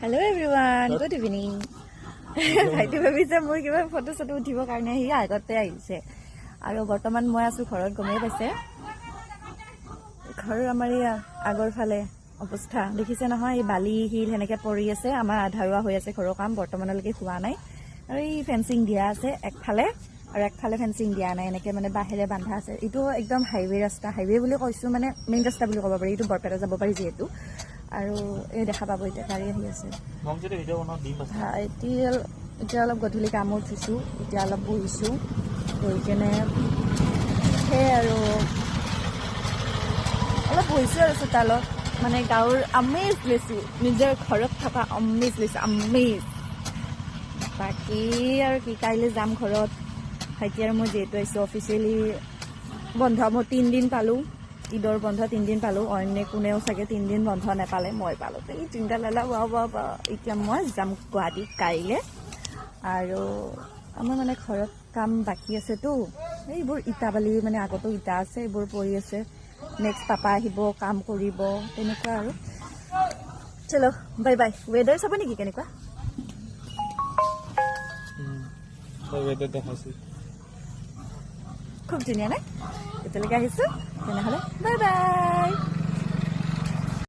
Hello everyone, good evening. ভাইটি ভাবিছে মই কিবা ফটো চটো উঠিবৰ কাৰণে সি আগতে আহিছে আৰু বৰ্তমান মই আছো ঘৰত গমেই পাইছে ঘৰৰ আমাৰ আগৰ ফালে অৱস্থা দেখিছে নহয় এই বালি হিল হেনেকে পৰি আছে আমাৰ আধাৰুৱা হৈ আছে ঘৰৰ কাম বৰ্তমানলৈকে হোৱা নাই আৰু এই ফেন্সিং দিয়া আছে একফালে আৰু একফালে ফেন্সিং দিয়া নাই এনেকে মানে বাহিৰে বান্ধা আছে ইটো একদম হাইৱে ৰাস্তা হাইৱে বুলি কৈছো মানে মেইন ৰাস্তা বুলি ক'ব পাৰি ইটো বৰপেটা যাব পাৰি যেহেতু আৰু এই দেখা পাব এতিয়া গাড়ী আহি আছে এতিয়া অলপ গধূলি কাম উঠিছো এতিয়া অলপ বহিছো বহি কেনে সেই আৰু অলপ বহিছো আৰু চোতালত মানে গাঁৱৰ আমেজ লৈছো নিজৰ ঘৰত থকা আমেজ লৈছো আমেজ বাকী আৰু কি কাইলৈ যাম ঘৰত ভাইটি আৰু মই যিহেতু আহিছো অফিচিয়েলি বন্ধ মই 3 দিন পালো ঈদৰ বন্ধ 3 দিন পালো অন্য কোনেও চাগে 3 দিন বন্ধ নাপালে মই পালো এই তিনটা লালা ৱা এতিয়া মই যাম গুৱাহাটী কাইলৈ আৰু আমাৰ মানে ঘৰত কাম বাকী আছেতো এইবোৰ ইটা বালি মানে আগতো ইটা আছে এইবোৰ পৰি আছে নেক্সট পাপা আহিব কাম কৰিব তেনেকুৱা আৰু চলো বাই বাই ৱেডাৰ চাব নেকি কেনেকুৱা ৱেডাৰ দেখাইছে খুব ধুনীয়া নাই এতিয়ালৈকে আহিছো তেনেহ'লে বাই বাই